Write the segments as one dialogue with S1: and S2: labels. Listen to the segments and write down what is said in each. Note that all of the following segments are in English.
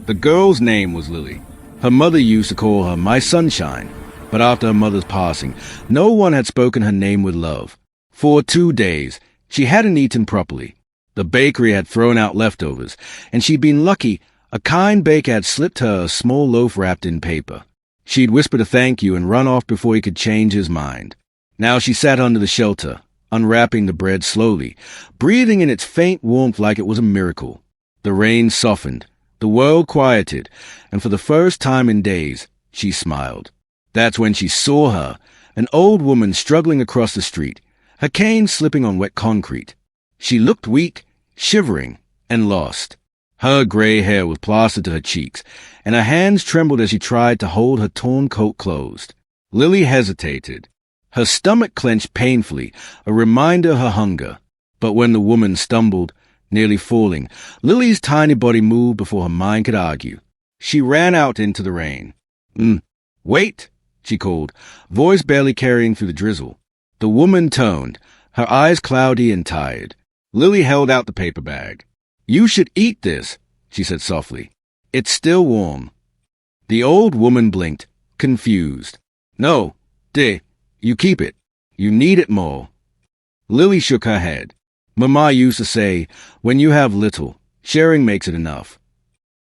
S1: The girl's name was Lily. Her mother used to call her my sunshine, but after her mother's passing, no one had spoken her name with love. For 2 days, she hadn't eaten properly. The bakery had thrown out leftovers, and she'd been lucky a kind baker had slipped her a small loaf wrapped in paper. She'd whispered a thank you and run off before he could change his mind. Now she sat under the shelter, unwrapping the bread slowly, breathing in its faint warmth like it was a miracle. The rain softened, the world quieted, and for the first time in days, she smiled. That's when she saw her, an old woman struggling across the street, her cane slipping on wet concrete. She looked weak, shivering, and lost. Her gray hair was plastered to her cheeks, and her hands trembled as she tried to hold her torn coat closed. Lily hesitated. Her stomach clenched painfully, a reminder of her hunger. But when the woman stumbled, nearly falling, Lily's tiny body moved before her mind could argue. She ran out into the rain. Wait, she called, voice barely carrying through the drizzle. The woman turned, her eyes cloudy and tired. Lily held out the paper bag. You should eat this, she said softly. It's still warm. The old woman blinked, confused. No, dear, you keep it. You need it more. Lily shook her head. Mama used to say, when you have little, sharing makes it enough.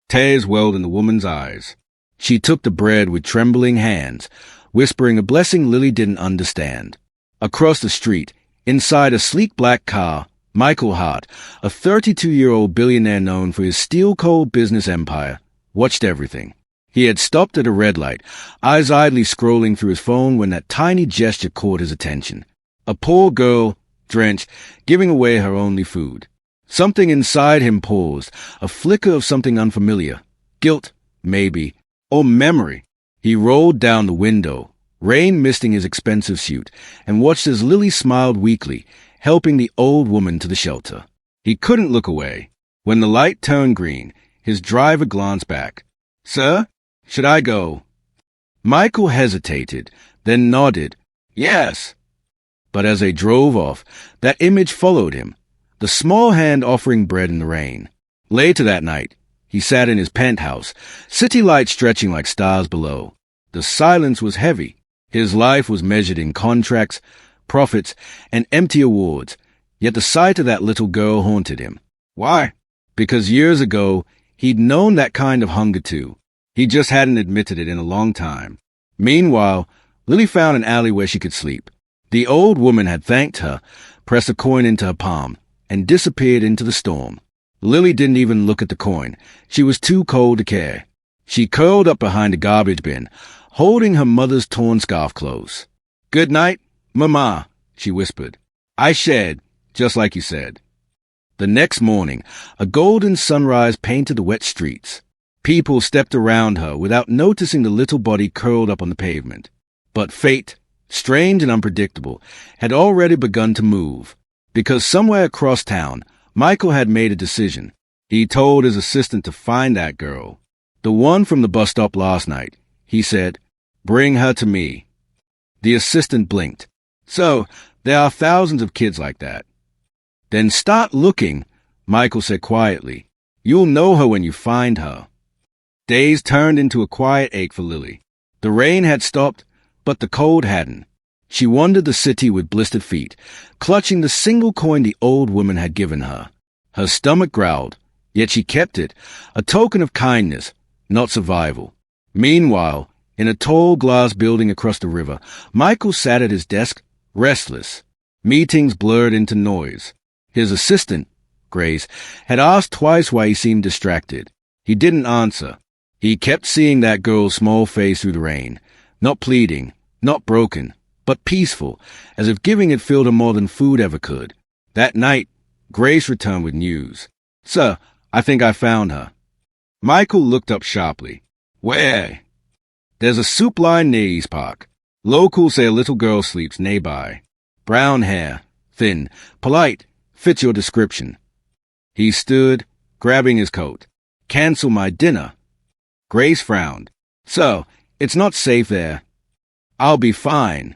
S1: Tears welled in the woman's eyes. She took the bread with trembling hands, whispering a blessing Lily didn't understand. Across the street, inside a sleek black car, Michael Hart, a 32-year-old billionaire known for his steel-cold business empire, watched everything. He had stopped at a red light, eyes idly scrolling through his phone when that tiny gesture caught his attention. A poor girl, drenched, giving away her only food. Something inside him paused, a flicker of something unfamiliar. Guilt, maybe, or memory. He rolled down the window, rain misting his expensive suit, and watched as Lily smiled weakly, helping the old woman to the shelter. He couldn't look away. When the light turned green, his driver glanced back. Sir, should I go? Michael hesitated, then nodded. Yes. But as they drove off, that image followed him, the small hand offering bread in the rain. Later that night, he sat in his penthouse, city lights stretching like stars below. The silence was heavy. His life was measured in contracts, profits, and empty awards, yet the sight of that little girl haunted him. Why? Because years ago, he'd known that kind of hunger too. He just hadn't admitted it in a long time. Meanwhile, Lily found an alley where she could sleep. The old woman had thanked her, pressed a coin into her palm, and disappeared into the storm. Lily didn't even look at the coin. She was too cold to care. She curled up behind a garbage bin, holding her mother's torn scarf close. Good night, Mama, she whispered. I shared, just like you said. The next morning, a golden sunrise painted the wet streets. People stepped around her without noticing the little body curled up on the pavement. But fate, strange and unpredictable, had already begun to move. Because somewhere across town, Michael had made a decision. He told his assistant to find that girl. The one from the bus stop last night. He said, bring her to me. The assistant blinked. So, there are thousands of kids like that. Then start looking, Michael said quietly. You'll know her when you find her. Days turned into a quiet ache for Lily. The rain had stopped, but the cold hadn't. She wandered the city with blistered feet, clutching the single coin the old woman had given her. Her stomach growled, yet she kept it, a token of kindness, not survival. Meanwhile, in a tall glass building across the river, Michael sat at his desk, restless. Meetings blurred into noise. His assistant, Grace, had asked twice why he seemed distracted. He didn't answer. He kept seeing that girl's small face through the rain, not pleading, not broken, but peaceful, as if giving had filled her more than food ever could. That night, Grace returned with news. Sir, I think I found her. Michael looked up sharply. Where? There's a soup line near East Park. Locals say a little girl sleeps nearby. Brown hair, thin, polite, fits your description. He stood, grabbing his coat. Cancel my dinner. Grace frowned. So, it's not safe there. I'll be fine.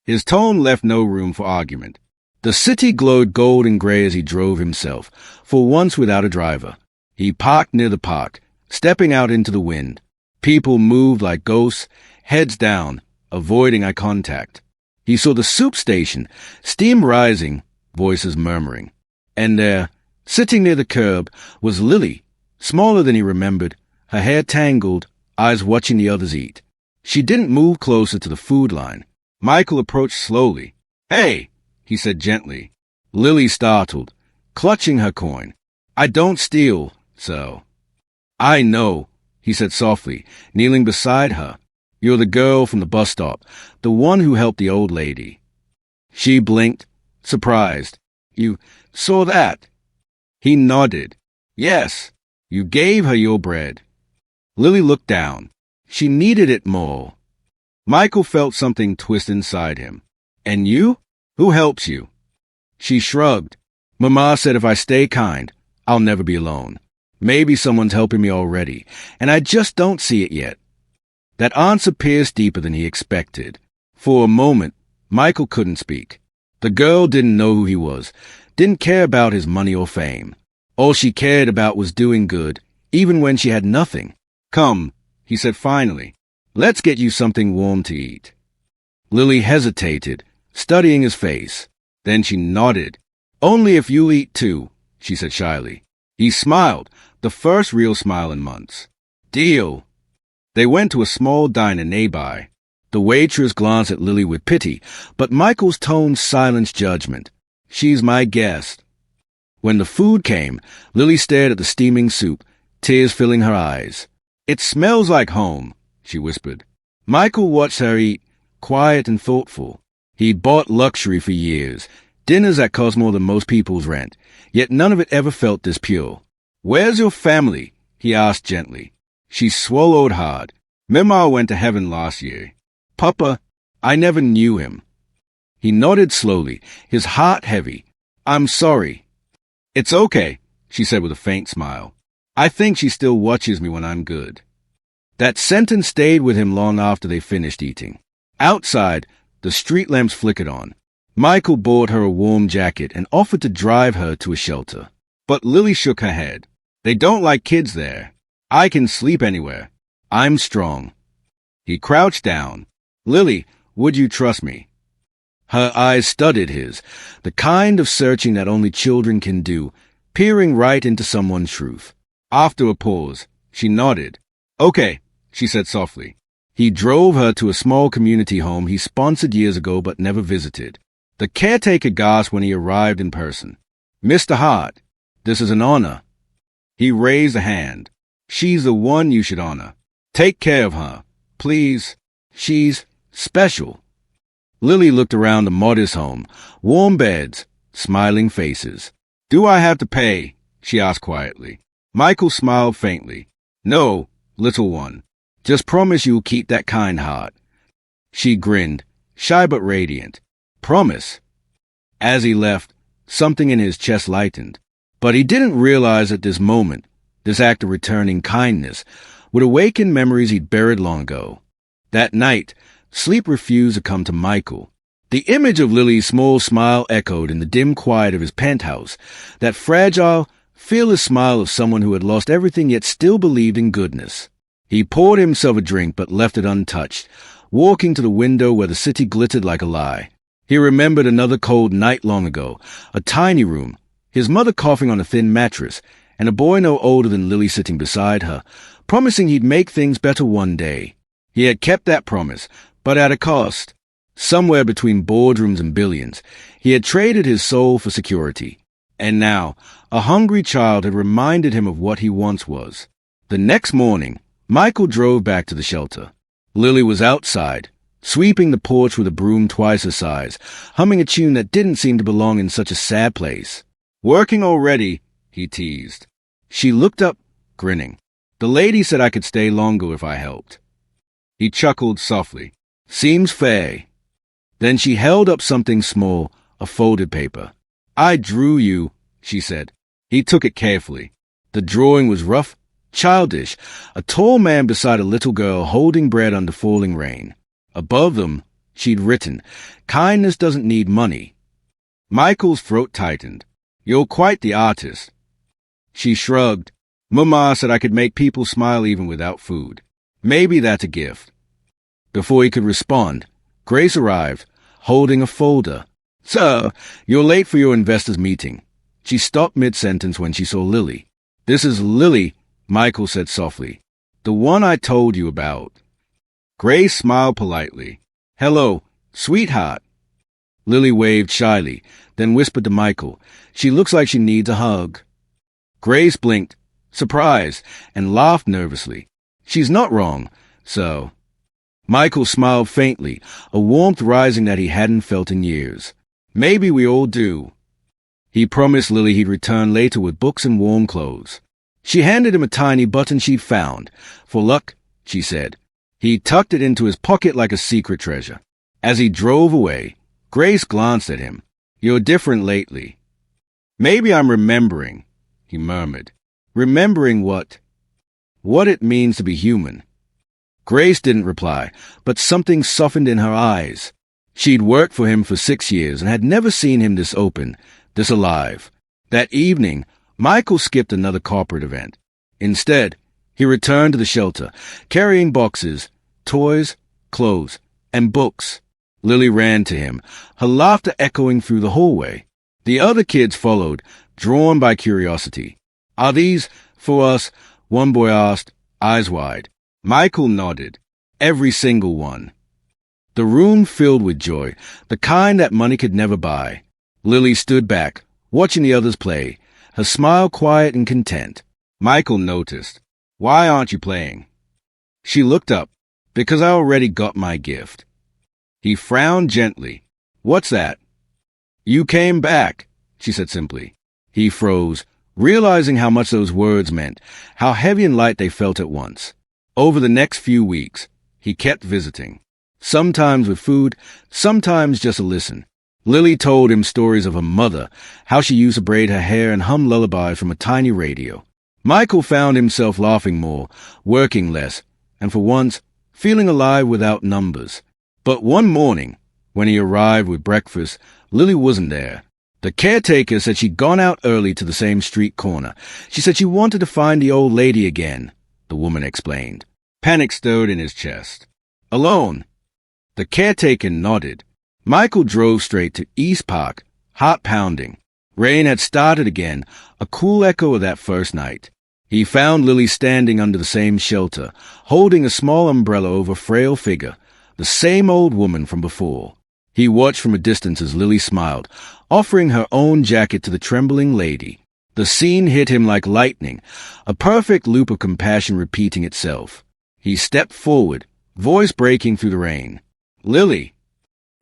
S1: His tone left no room for argument. The city glowed gold and gray as he drove himself, for once without a driver. He parked near the park, stepping out into the wind. People moved like ghosts, heads down, avoiding eye contact. He saw the soup station, steam rising, voices murmuring. And there, sitting near the curb, was Lily, smaller than he remembered, her hair tangled, eyes watching the others eat. She didn't move closer to the food line. Michael approached slowly. "Hey," he said gently. Lily startled, clutching her coin. "I don't steal, so." "I know," he said softly, kneeling beside her. "You're the girl from the bus stop, the one who helped the old lady." She blinked, surprised. "You saw that?" He nodded. "Yes, you gave her your bread." Lily looked down. She needed it more. Michael felt something twist inside him. "And you? Who helps you?" She shrugged. "Mama said if I stay kind, I'll never be alone. Maybe someone's helping me already, and I just don't see it yet." That answer pierced deeper than he expected. For a moment, Michael couldn't speak. The girl didn't know who he was, didn't care about his money or fame. All she cared about was doing good, even when she had nothing. "Come," he said finally. "Let's get you something warm to eat." Lily hesitated, studying his face. Then she nodded. "Only if you eat too," she said shyly. He smiled, the first real smile in months. "Deal." They went to a small diner nearby. The waitress glanced at Lily with pity, but Michael's tone silenced judgment. "She's my guest." When the food came, Lily stared at the steaming soup, tears filling her eyes. "It smells like home," she whispered. Michael watched her eat, quiet and thoughtful. He'd bought luxury for years, dinners that cost more than most people's rent, yet none of it ever felt this pure. "Where's your family?" he asked gently. She swallowed hard. "Mima went to heaven last year. Papa, I never knew him." He nodded slowly, his heart heavy. "I'm sorry." "It's okay," she said with a faint smile. "I think she still watches me when I'm good." That sentence stayed with him long after they finished eating. Outside, the street lamps flickered on. Michael bought her a warm jacket and offered to drive her to a shelter. But Lily shook her head. "They don't like kids there. I can sleep anywhere. I'm strong." He crouched down. "Lily, would you trust me?" Her eyes studied his, the kind of searching that only children can do, peering right into someone's truth. After a pause, she nodded. "Okay," she said softly. He drove her to a small community home he sponsored years ago but never visited. The caretaker gasped when he arrived in person. "Mr. Hart, this is an honor." He raised a hand. "She's the one you should honor. Take care of her, please. She's special." Lily looked around the modest home, warm beds, smiling faces. "Do I have to pay?" she asked quietly. Michael smiled faintly. "No, little one. Just promise you'll keep that kind heart." She grinned, shy but radiant. "Promise." As he left, something in his chest lightened. But he didn't realize at this moment, this act of returning kindness would awaken memories he'd buried long ago. That night, sleep refused to come to Michael. The image of Lily's small smile echoed in the dim quiet of his penthouse, that fragile, fearless smile of someone who had lost everything yet still believed in goodness. He poured himself a drink but left it untouched, walking to the window where the city glittered like a lie. He remembered another cold night long ago, a tiny room, his mother coughing on a thin mattress, and a boy no older than Lily sitting beside her, promising he'd make things better one day. He had kept that promise, but at a cost. Somewhere between boardrooms and billions, he had traded his soul for security. And now, a hungry child had reminded him of what he once was. The next morning, Michael drove back to the shelter. Lily was outside, sweeping the porch with a broom twice her size, humming a tune that didn't seem to belong in such a sad place. "Working already?" he teased. She looked up, grinning. "The lady said I could stay longer if I helped." He chuckled softly. "Seems fair." Then she held up something small, a folded paper. "I drew you," she said. He took it carefully. The drawing was rough, childish, a tall man beside a little girl holding bread under falling rain. Above them, she'd written, "Kindness doesn't need money." Michael's throat tightened. "You're quite the artist." She shrugged. Mama said I could make people smile even without food. Maybe that's a gift. Before he could respond, Grace arrived, holding a folder. Sir, you're late for your investors' meeting. She stopped mid-sentence when she saw Lily. This is Lily, Michael said softly. The one I told you about. Grace smiled politely. Hello, sweetheart. Lily waved shyly, then whispered to Michael, She looks like she needs a hug. Grace blinked, surprised, and laughed nervously. She's not wrong, so... Michael smiled faintly, a warmth rising that he hadn't felt in years. Maybe we all do. He promised Lily he'd return later with books and warm clothes. She handed him a tiny button she'd found. For luck, she said. He tucked it into his pocket like a secret treasure. As he drove away, Grace glanced at him. You're different lately. Maybe I'm remembering, he murmured. Remembering what? What it means to be human. Grace didn't reply, but something softened in her eyes. She'd worked for him for 6 years and had never seen him this open, this alive. That evening, Michael skipped another corporate event. Instead, he returned to the shelter, carrying boxes, toys, clothes, and books. Lily ran to him, her laughter echoing through the hallway. The other kids followed, drawn by curiosity. Are these for us? One boy asked, eyes wide. Michael nodded. Every single one. The room filled with joy, the kind that money could never buy. Lily stood back, watching the others play, her smile quiet and content. Michael noticed. Why aren't you playing? She looked up. Because I already got my gift. He frowned gently. What's that? You came back, she said simply. He froze, realizing how much those words meant, how heavy and light they felt at once. Over the next few weeks, he kept visiting. Sometimes with food, sometimes just to listen. Lily told him stories of her mother, how she used to braid her hair and hum lullabies from a tiny radio. Michael found himself laughing more, working less, and for once, feeling alive without numbers. But one morning, when he arrived with breakfast, Lily wasn't there. The caretaker said she'd gone out early to the same street corner. She said she wanted to find the old lady again, the woman explained. Panic stirred in his chest. Alone? The caretaker nodded. Michael drove straight to East Park, heart pounding. Rain had started again, a cool echo of that first night. He found Lily standing under the same shelter, holding a small umbrella over a frail figure, the same old woman from before. He watched from a distance as Lily smiled, offering her own jacket to the trembling lady. The scene hit him like lightning, a perfect loop of compassion repeating itself. He stepped forward, voice breaking through the rain. Lily.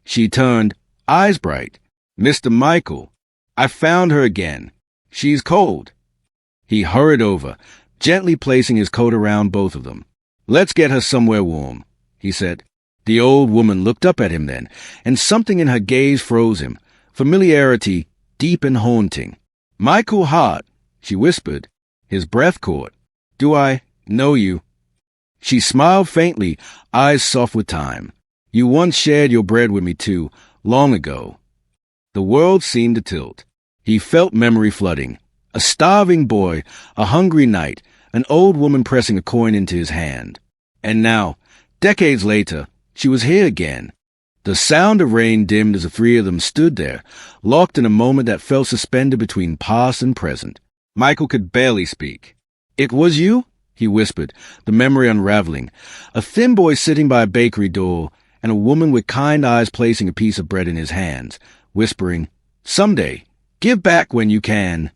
S1: She turned, eyes bright. Mr. Michael. I found her again. She's cold. He hurried over, gently placing his coat around both of them. Let's get her somewhere warm, he said. The old woman looked up at him then, and something in her gaze froze him, familiarity deep and haunting. Michael Hart, she whispered. His breath caught. Do I know you? She smiled faintly, eyes soft with time. You once shared your bread with me too, long ago. The world seemed to tilt. He felt memory flooding. A starving boy, a hungry night, an old woman pressing a coin into his hand. And now, decades later, she was here again. The sound of rain dimmed as the three of them stood there, locked in a moment that felt suspended between past and present. Michael could barely speak. It was you? He whispered, the memory unraveling. A thin boy sitting by a bakery door, and a woman with kind eyes placing a piece of bread in his hands, whispering, Someday, give back when you can.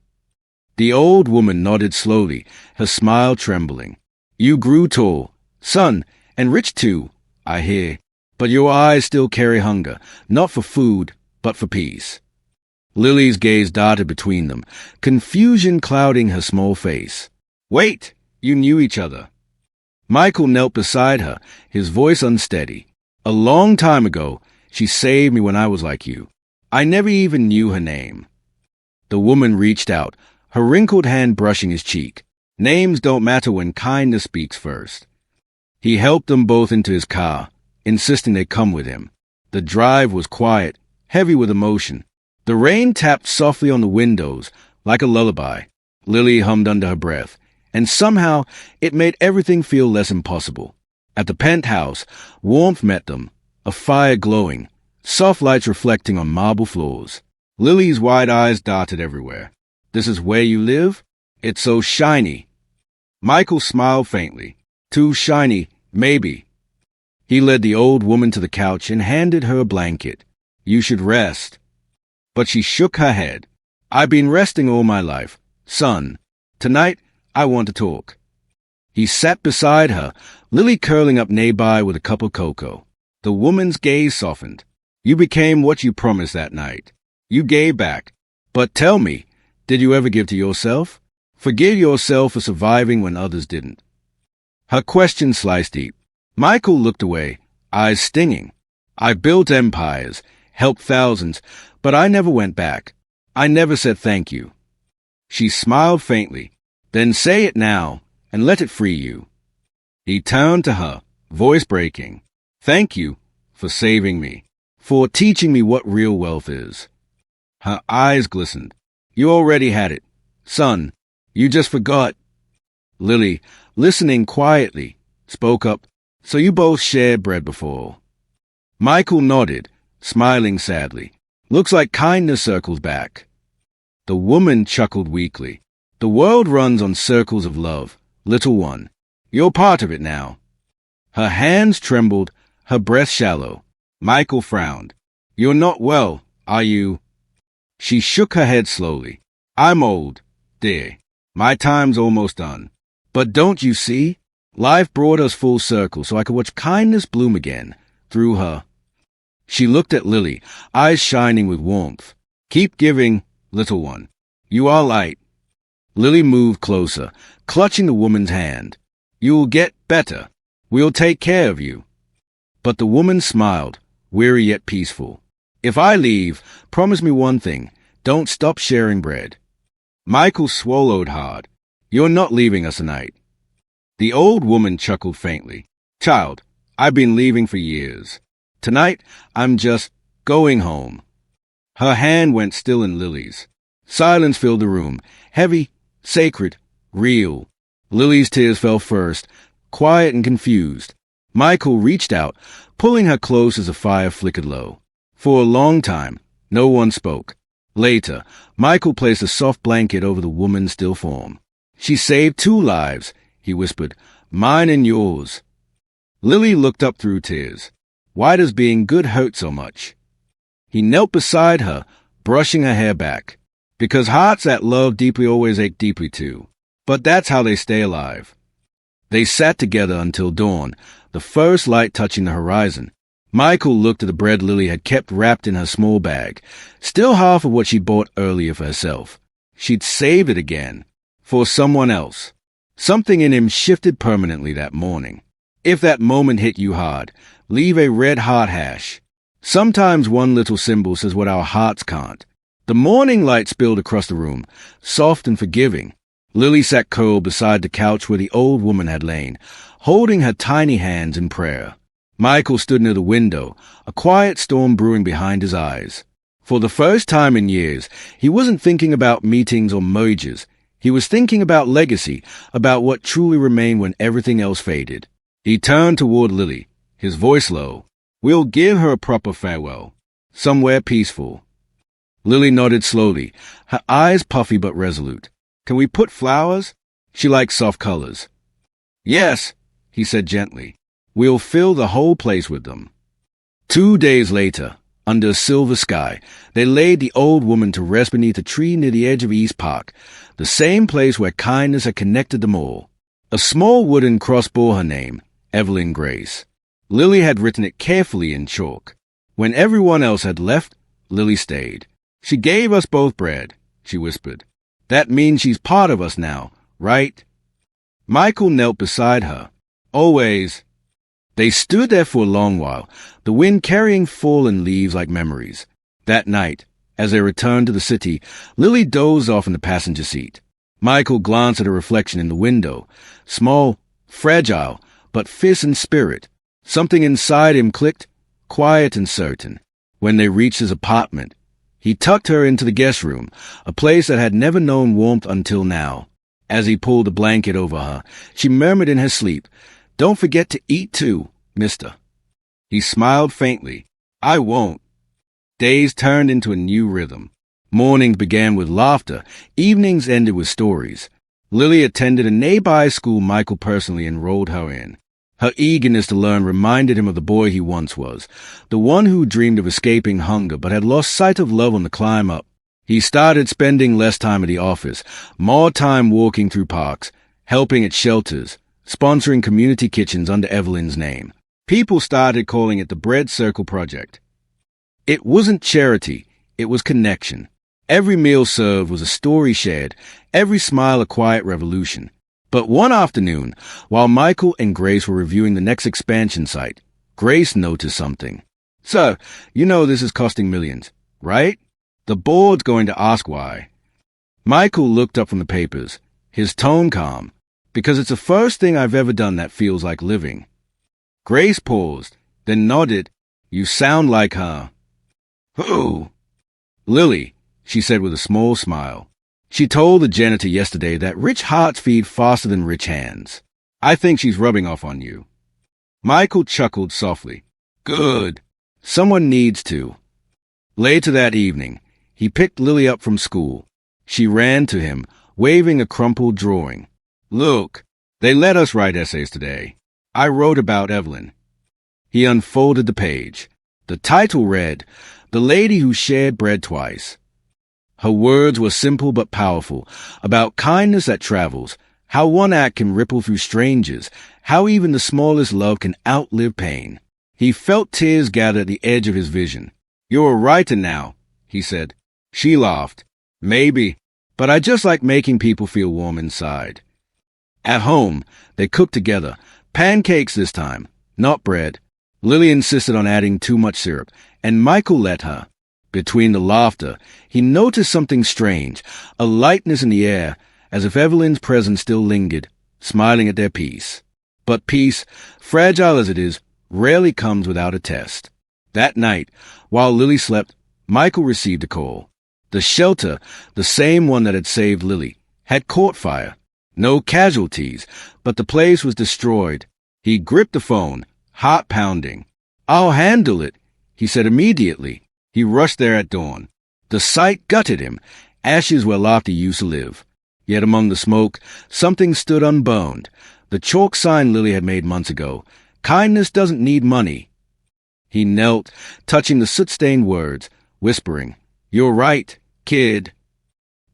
S1: The old woman nodded slowly, her smile trembling. You grew tall, son, and rich too, I hear. But your eyes still carry hunger, not for food, but for peace. Lily's gaze darted between them, confusion clouding her small face. Wait, you knew each other. Michael knelt beside her, his voice unsteady. A long time ago, she saved me when I was like you. I never even knew her name. The woman reached out, her wrinkled hand brushing his cheek. Names don't matter when kindness speaks first. He helped them both into his car, insisting they come with him. The drive was quiet, heavy with emotion. The rain tapped softly on the windows, like a lullaby. Lily hummed under her breath, and somehow it made everything feel less impossible. At the penthouse, warmth met them, a fire glowing, soft lights reflecting on marble floors. Lily's wide eyes darted everywhere. "This is where you live? It's so shiny." Michael smiled faintly. "Too shiny, maybe." He led the old woman to the couch and handed her a blanket. "You should rest." But she shook her head. "I've been resting all my life. Son, tonight I want to talk." He sat beside her, Lily curling up nearby with a cup of cocoa. The woman's gaze softened. "You became what you promised that night. You gave back. But tell me, did you ever give to yourself? Forgive yourself for surviving when others didn't?" Her question sliced deep. Michael looked away, eyes stinging. "I've built empires, helped thousands, but I never went back. I never said thank you." She smiled faintly. "Then say it now, and let it free you." He turned to her, voice breaking. "Thank you for saving me, for teaching me what real wealth is." Her eyes glistened. "You already had it. Son, you just forgot." Lily, listening quietly, spoke up. "So you both shared bread before?" Michael nodded, smiling sadly. "Looks like kindness circles back." The woman chuckled weakly. "The world runs on circles of love, little one. You're part of it now." Her hands trembled, her breath shallow. Michael frowned. "You're not well, are you?" She shook her head slowly. "I'm old, dear. My time's almost done. But don't you see? Life brought us full circle so I could watch kindness bloom again, through her." She looked at Lily, eyes shining with warmth. "Keep giving, little one. You are light." Lily moved closer, clutching the woman's hand. "You'll get better. We'll take care of you." But the woman smiled, weary yet peaceful. "If I leave, promise me one thing. Don't stop sharing bread." Michael swallowed hard. "You're not leaving us tonight." The old woman chuckled faintly. "Child, I've been leaving for years. Tonight, I'm just going home." Her hand went still in Lily's. Silence filled the room, heavy, sacred, real. Lily's tears fell first, quiet and confused. Michael reached out, pulling her close as the fire flickered low. For a long time, no one spoke. Later, Michael placed a soft blanket over the woman's still form. "She saved 2 lives," he whispered, "mine and yours." Lily looked up through tears. "Why does being good hurt so much?" He knelt beside her, brushing her hair back. "Because hearts that love deeply always ache deeply too. But that's how they stay alive." They sat together until dawn, the first light touching the horizon. Michael looked at the bread Lily had kept wrapped in her small bag, still half of what she'd bought earlier for herself. She'd saved it again, for someone else. Something in him shifted permanently that morning. If that moment hit you hard, leave a red heart hash. Sometimes one little symbol says what our hearts can't. The morning light spilled across the room, soft and forgiving. Lily sat curled beside the couch where the old woman had lain, holding her tiny hands in prayer. Michael stood near the window, a quiet storm brewing behind his eyes. For the first time in years, he wasn't thinking about meetings or mergers. He was thinking about legacy, about what truly remained when everything else faded. He turned toward Lily, his voice low. "We'll give her a proper farewell, somewhere peaceful." Lily nodded slowly, her eyes puffy but resolute. "Can we put flowers? She likes soft colors." "Yes," he said gently. "We'll fill the whole place with them." 2 days later, under a silver sky, they laid the old woman to rest beneath a tree near the edge of East Park, the same place where kindness had connected them all. A small wooden cross bore her name, Evelyn Grace. Lily had written it carefully in chalk. When everyone else had left, Lily stayed. "She gave us both bread," she whispered. "That means she's part of us now, right?" Michael knelt beside her. "Always." They stood there for a long while, the wind carrying fallen leaves like memories. That night, as they returned to the city, Lily dozed off in the passenger seat. Michael glanced at her reflection in the window, small, fragile, but fierce in spirit. Something inside him clicked, quiet and certain. When they reached his apartment, he tucked her into the guest room, a place that had never known warmth until now. As he pulled a blanket over her, she murmured in her sleep, "Don't forget to eat too, mister." He smiled faintly. "I won't." Days turned into a new rhythm. Mornings began with laughter. Evenings ended with stories. Lily attended a nearby school Michael personally enrolled her in. Her eagerness to learn reminded him of the boy he once was, the one who dreamed of escaping hunger but had lost sight of love on the climb up. He started spending less time at the office, more time walking through parks, helping at shelters, sponsoring community kitchens under Evelyn's name. People started calling it the Bread Circle Project. It wasn't charity, it was connection. Every meal served was a story shared, every smile a quiet revolution. But one afternoon, while Michael and Grace were reviewing the next expansion site, Grace noticed something. "Sir, you know this is costing millions, right? The board's going to ask why." Michael looked up from the papers, his tone calm. "Because it's the first thing I've ever done that feels like living." Grace paused, then nodded. "You sound like her." "Who?" "Lily," she said with a small smile. "She told the janitor yesterday that rich hearts feed faster than rich hands. I think she's rubbing off on you." Michael chuckled softly. "Good. Someone needs to." Later that evening, he picked Lily up from school. She ran to him, waving a crumpled drawing. "Look, they let us write essays today. I wrote about Evelyn." He unfolded the page. The title read, "The Lady Who Shared Bread Twice." Her words were simple but powerful, about kindness that travels, how one act can ripple through strangers, how even the smallest love can outlive pain. He felt tears gather at the edge of his vision. "You're a writer now," he said. She laughed. "Maybe, but I just like making people feel warm inside." At home, they cooked together, pancakes this time, not bread. Lily insisted on adding too much syrup, and Michael let her. Between the laughter, he noticed something strange, a lightness in the air, as if Evelyn's presence still lingered, smiling at their peace. But peace, fragile as it is, rarely comes without a test. That night, while Lily slept, Michael received a call. The shelter, the same one that had saved Lily, had caught fire. No casualties, but the place was destroyed. He gripped the phone, heart pounding. "I'll handle it," he said immediately. He rushed there at dawn. The sight gutted him, ashes where laughter used to live. Yet among the smoke, something stood unburned, the chalk sign Lily had made months ago. "Kindness doesn't need money." He knelt, touching the soot-stained words, whispering, "You're right, kid."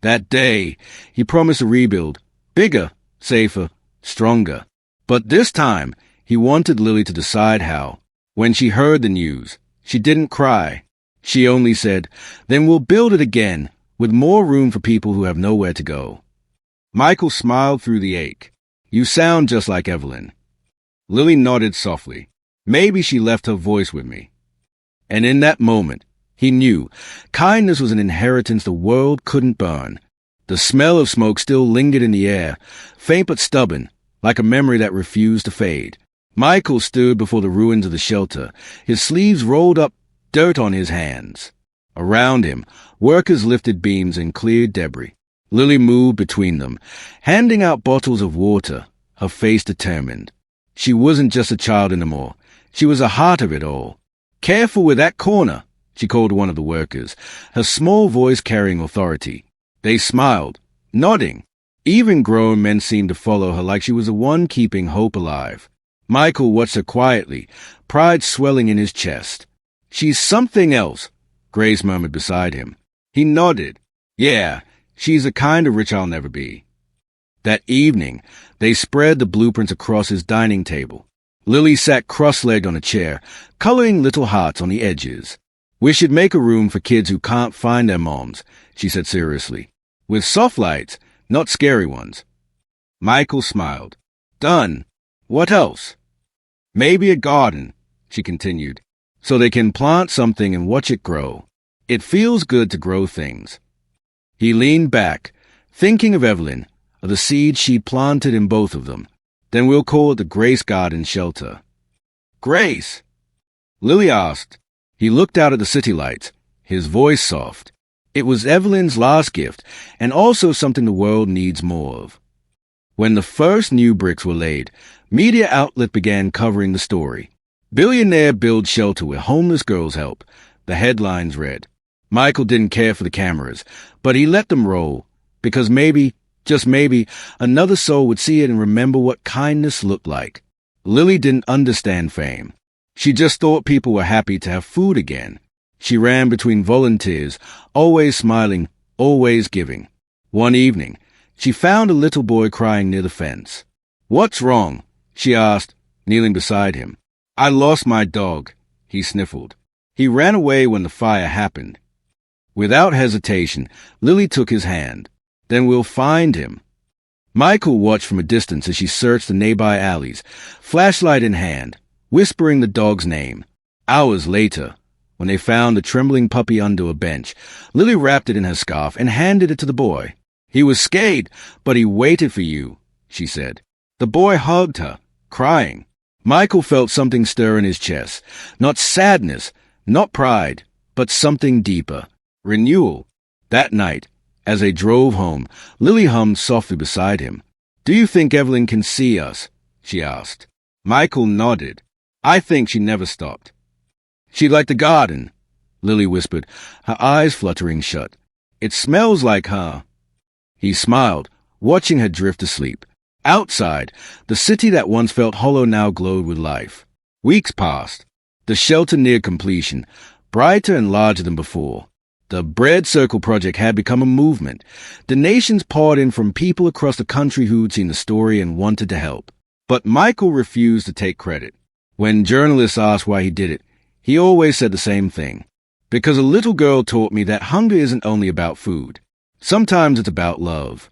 S1: That day, he promised a rebuild, bigger, safer, stronger. But this time, he wanted Lily to decide how. When she heard the news, she didn't cry. She only said, "Then we'll build it again, with more room for people who have nowhere to go." Michael smiled through the ache. "You sound just like Evelyn." Lily nodded softly. Maybe she left her voice with me. And in that moment, he knew kindness was an inheritance the world couldn't burn. The smell of smoke still lingered in the air, faint but stubborn, like a memory that refused to fade. Michael stood before the ruins of the shelter, his sleeves rolled up, dirt on his hands. Around him, workers lifted beams and cleared debris. Lily moved between them, handing out bottles of water, her face determined. She wasn't just a child anymore. She was the heart of it all. "Careful with that corner," she called one of the workers, her small voice carrying authority. They smiled, nodding. Even grown men seemed to follow her like she was the one keeping hope alive. Michael watched her quietly, pride swelling in his chest. "She's something else," Grace murmured beside him. He nodded. "Yeah, she's the kind of rich I'll never be." That evening, they spread the blueprints across his dining table. Lily sat cross-legged on a chair, coloring little hearts on the edges. "We should make a room for kids who can't find their moms," she said seriously. "With soft lights, not scary ones." Michael smiled. "Done. What else?" "Maybe a garden," she continued, "so they can plant something and watch it grow. It feels good to grow things." He leaned back, thinking of Evelyn, of the seeds she'd planted in both of them. "Then we'll call it the Grace Garden Shelter." "Grace?" Lily asked. He looked out at the city lights, his voice soft. It was Evelyn's last gift, and also something the world needs more of. When the first new bricks were laid, media outlet began covering the story. Billionaire builds shelter with homeless girls help. The headlines read. Michael didn't care for the cameras, but he let them roll, because maybe, just maybe, another soul would see it and remember what kindness looked like. Lily didn't understand fame. She just thought people were happy to have food again. She ran between volunteers, always smiling, always giving. One evening, she found a little boy crying near the fence. "What's wrong?" she asked, kneeling beside him. "I lost my dog," he sniffled. "He ran away when the fire happened." Without hesitation, Lily took his hand. "Then we'll find him." Michael watched from a distance as she searched the nearby alleys, flashlight in hand, whispering the dog's name. Hours later, when they found the trembling puppy under a bench, Lily wrapped it in her scarf and handed it to the boy. "He was scared, but he waited for you," she said. The boy hugged her, crying. Michael felt something stir in his chest. Not sadness, not pride, but something deeper. Renewal. That night, as they drove home, Lily hummed softly beside him. "Do you think Evelyn can see us?" she asked. Michael nodded. "I think she never stopped." "She'd like the garden," Lily whispered, her eyes fluttering shut. "It smells like her." He smiled, watching her drift asleep. Outside, the city that once felt hollow now glowed with life. Weeks passed. The shelter neared completion, brighter and larger than before. The Bread Circle project had become a movement. Donations poured in from people across the country who'd seen the story and wanted to help. But Michael refused to take credit. When journalists asked why he did it, he always said the same thing. "Because a little girl taught me that hunger isn't only about food. Sometimes it's about love."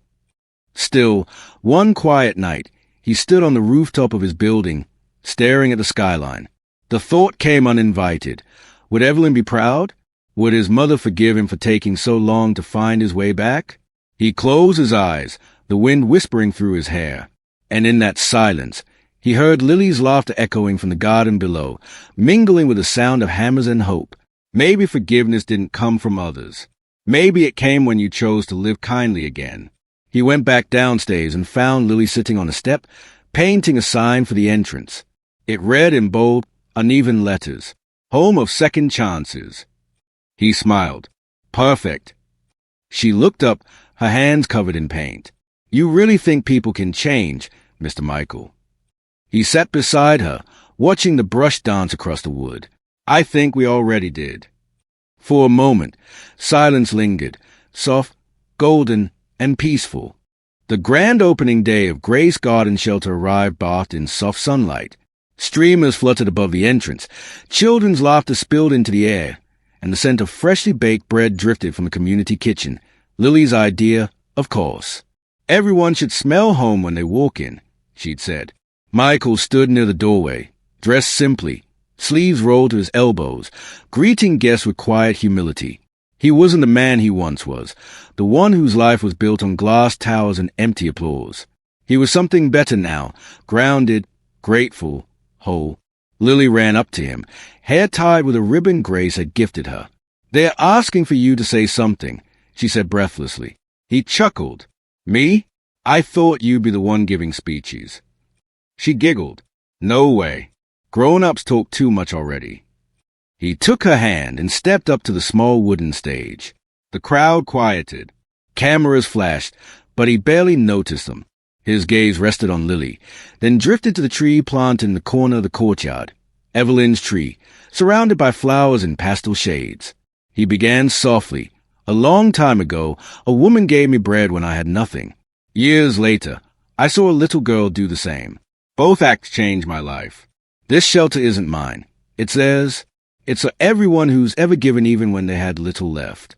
S1: Still, one quiet night, he stood on the rooftop of his building, staring at the skyline. The thought came uninvited. Would Evelyn be proud? Would his mother forgive him for taking so long to find his way back? He closed his eyes, the wind whispering through his hair. And in that silence, he heard Lily's laughter echoing from the garden below, mingling with the sound of hammers and hope. Maybe forgiveness didn't come from others. Maybe it came when you chose to live kindly again. He went back downstairs and found Lily sitting on a step, painting a sign for the entrance. It read in bold, uneven letters, "Home of Second Chances." He smiled. "Perfect." She looked up, her hands covered in paint. "You really think people can change, Mr. Michael?" He sat beside her, watching the brush dance across the wood. "I think we already did." For a moment, silence lingered, soft, golden, and peaceful. The grand opening day of Grace Garden Shelter arrived bathed in soft sunlight. Streamers fluttered above the entrance, children's laughter spilled into the air, and the scent of freshly baked bread drifted from the community kitchen. Lily's idea, of course. "Everyone should smell home when they walk in," she'd said. Michael stood near the doorway, dressed simply, sleeves rolled to his elbows, greeting guests with quiet humility. He wasn't the man he once was, the one whose life was built on glass towers and empty applause. He was something better now, grounded, grateful, whole. Lily ran up to him, hair tied with a ribbon Grace had gifted her. "They're asking for you to say something," she said breathlessly. He chuckled. "Me? I thought you'd be the one giving speeches." She giggled. "No way. Grown-ups talk too much already." He took her hand and stepped up to the small wooden stage. The crowd quieted. Cameras flashed, but he barely noticed them. His gaze rested on Lily, then drifted to the tree planted in the corner of the courtyard. Evelyn's tree, surrounded by flowers in pastel shades. He began softly. "A long time ago, a woman gave me bread when I had nothing. Years later, I saw a little girl do the same. Both acts changed my life. This shelter isn't mine. It's theirs. It's for everyone who's ever given even when they had little left."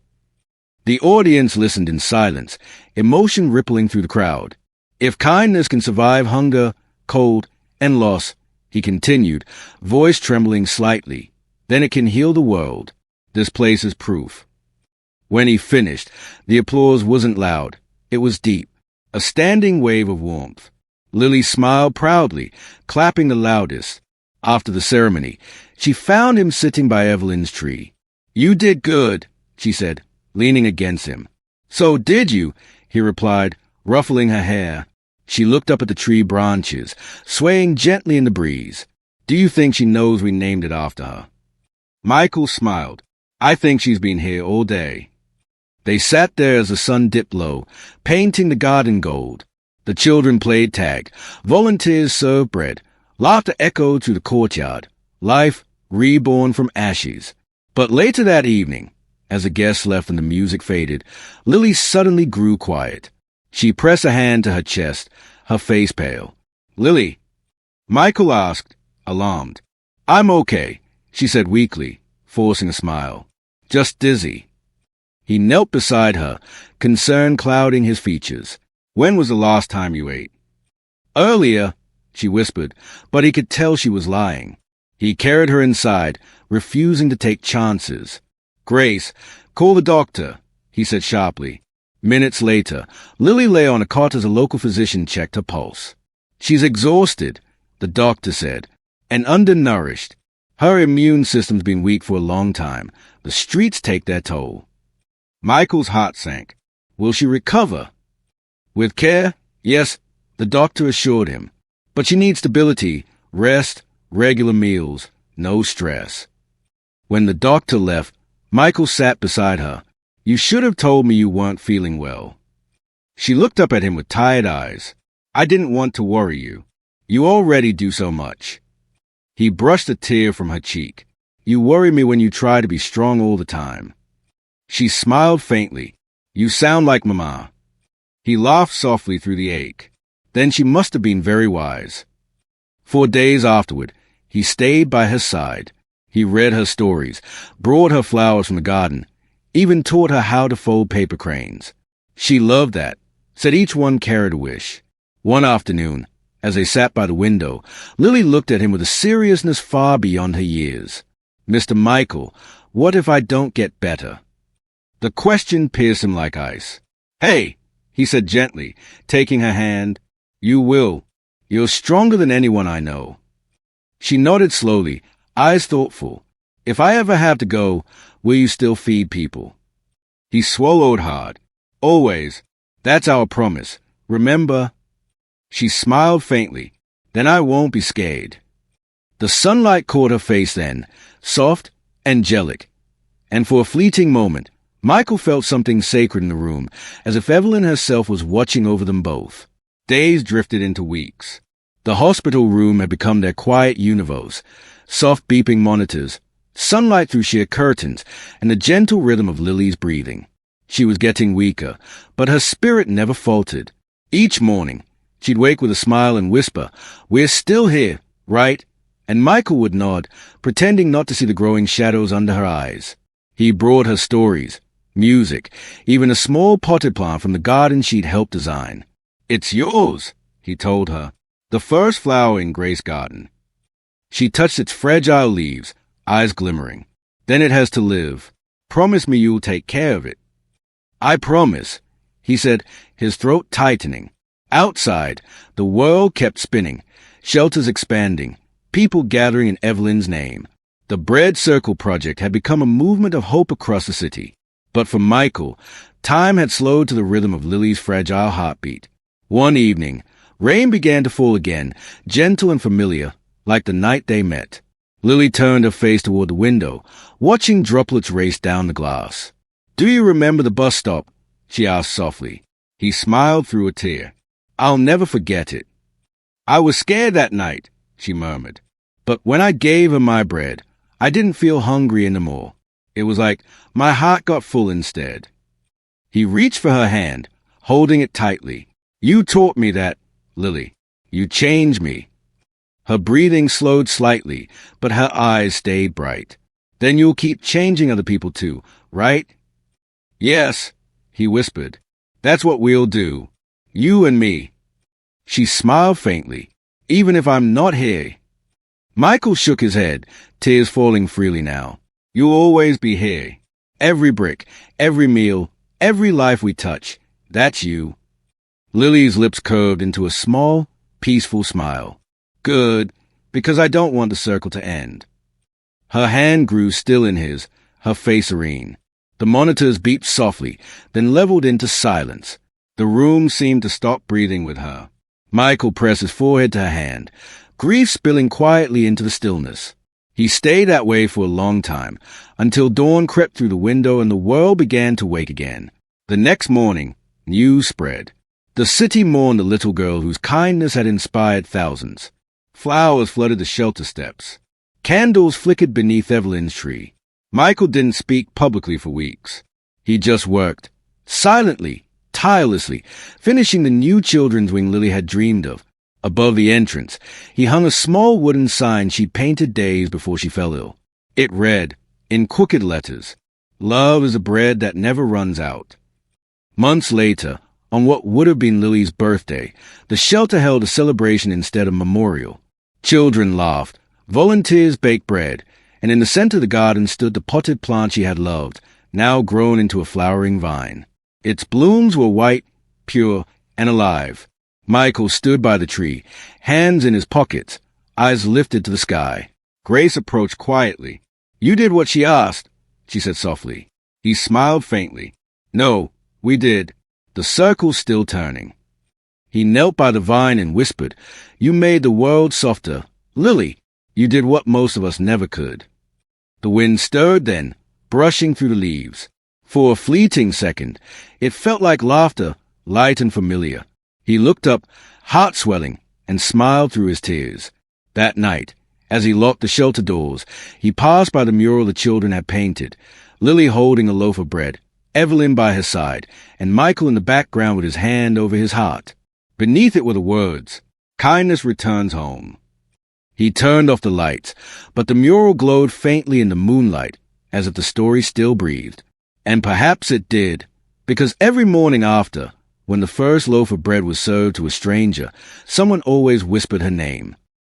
S1: The audience listened in silence, emotion rippling through the crowd. "If kindness can survive hunger, cold, and loss," he continued, voice trembling slightly, "then it can heal the world. This place is proof." When he finished, the applause wasn't loud. It was deep, a standing wave of warmth. Lily smiled proudly, clapping the loudest. After the ceremony, she found him sitting by Evelyn's tree. "You did good," she said, leaning against him. "So did you," he replied, ruffling her hair. She looked up at the tree branches, swaying gently in the breeze. Do you think she knows we named it after her? Michael smiled. I think she's been here all day. They sat there as the sun dipped low, painting the garden gold. The children played tag. Volunteers served bread. Laughter echoed through the courtyard. Life reborn from ashes. But later that evening, as the guests left and the music faded, Lily suddenly grew quiet. She pressed a hand to her chest, her face pale. Lily, Michael asked, alarmed. I'm okay, she said weakly, forcing a smile. Just dizzy. He knelt beside her, concern clouding his features. When was the last time you ate? Earlier, she whispered, but he could tell she was lying. He carried her inside, refusing to take chances. Grace, call the doctor, he said sharply. Minutes later, Lily lay on a cot as a local physician checked her pulse. She's exhausted, the doctor said, and undernourished. Her immune system's been weak for a long time. The streets take their toll. Michael's heart sank. Will she recover? With care, yes, the doctor assured him. But she needs stability, rest, regular meals, no stress. When the doctor left, Michael sat beside her. You should have told me you weren't feeling well. She looked up at him with tired eyes. I didn't want to worry you. You already do so much. He brushed a tear from her cheek. You worry me when you try to be strong all the time. She smiled faintly. You sound like Mama. He laughed softly through the ache. Then she must have been very wise. 4 days afterward, he stayed by her side. He read her stories, brought her flowers from the garden, even taught her how to fold paper cranes. She loved that, said each one carried a wish. One afternoon, as they sat by the window, Lily looked at him with a seriousness far beyond her years. Mr. Michael, what if I don't get better? The question pierced him like ice. Hey, he said gently, taking her hand. You will. You're stronger than anyone I know. She nodded slowly, eyes thoughtful. If I ever have to go, will you still feed people? He swallowed hard. Always. That's our promise. Remember? She smiled faintly. Then I won't be scared. The sunlight caught her face then, soft, angelic. And for a fleeting moment, Michael felt something sacred in the room, as if Evelyn herself was watching over them both. Days drifted into weeks. The hospital room had become their quiet universe, soft beeping monitors, sunlight through sheer curtains, and the gentle rhythm of Lily's breathing. She was getting weaker, but her spirit never faltered. Each morning, she'd wake with a smile and whisper, "We're still here, right?" And Michael would nod, pretending not to see the growing shadows under her eyes. He brought her stories, music, even a small potted plant from the garden she'd helped design. "It's yours," he told her, "the first flower in Grace's garden." She touched its fragile leaves, eyes glimmering. "Then it has to live. Promise me you'll take care of it." "I promise," he said, his throat tightening. Outside, the world kept spinning, shelters expanding, people gathering in Evelyn's name. The Bread Circle project had become a movement of hope across the city. But for Michael, time had slowed to the rhythm of Lily's fragile heartbeat. One evening, rain began to fall again, gentle and familiar, like the night they met. Lily turned her face toward the window, watching droplets race down the glass. "Do you remember the bus stop?" she asked softly. He smiled through a tear. "I'll never forget it." "I was scared that night," she murmured. "But when I gave her my bread, I didn't feel hungry anymore. It was like my heart got full instead." He reached for her hand, holding it tightly. "You taught me that, Lily. You changed me." Her breathing slowed slightly, but her eyes stayed bright. "Then you'll keep changing other people too, right?" "Yes," he whispered. "That's what we'll do. You and me." She smiled faintly. "Even if I'm not here." Michael shook his head, tears falling freely now. "You'll always be here. Every brick, every meal, every life we touch. That's you." Lily's lips curved into a small, peaceful smile. "Good, because I don't want the circle to end." Her hand grew still in his, her face serene. The monitors beeped softly, then leveled into silence. The room seemed to stop breathing with her. Michael pressed his forehead to her hand, grief spilling quietly into the stillness. He stayed that way for a long time, until dawn crept through the window and the world began to wake again. The next morning, news spread. The city mourned the little girl whose kindness had inspired thousands. Flowers flooded the shelter steps. Candles flickered beneath Evelyn's tree. Michael didn't speak publicly for weeks. He just worked, silently, tirelessly, finishing the new children's wing Lily had dreamed of. Above the entrance, he hung a small wooden sign she'd painted days before she fell ill. It read, in crooked letters, "Love is a bread that never runs out." Months later, on what would have been Lily's birthday, the shelter held a celebration instead of memorial. Children laughed, volunteers baked bread, and in the center of the garden stood the potted plant she had loved, now grown into a flowering vine. Its blooms were white, pure, and alive. Michael stood by the tree, hands in his pockets, eyes lifted to the sky. Grace approached quietly. "You did what she asked," she said softly. He smiled faintly. "No, we did." The circle's still turning. He knelt by the vine and whispered, "You made the world softer. Lily, you did what most of us never could." The wind stirred then, brushing through the leaves. For a fleeting second, it felt like laughter, light and familiar. He looked up, heart swelling, and smiled through his tears. That night, as he locked the shelter doors, he passed by the mural the children had painted, Lily holding a loaf of bread, Evelyn by his side, and Michael in the background with his hand over his heart. Beneath it were the words, "Kindness returns home." He turned off the lights, but the mural glowed faintly in the moonlight, as if the story still breathed. And perhaps it did, because every morning after, when the first loaf of bread was served to a stranger, someone always whispered her name.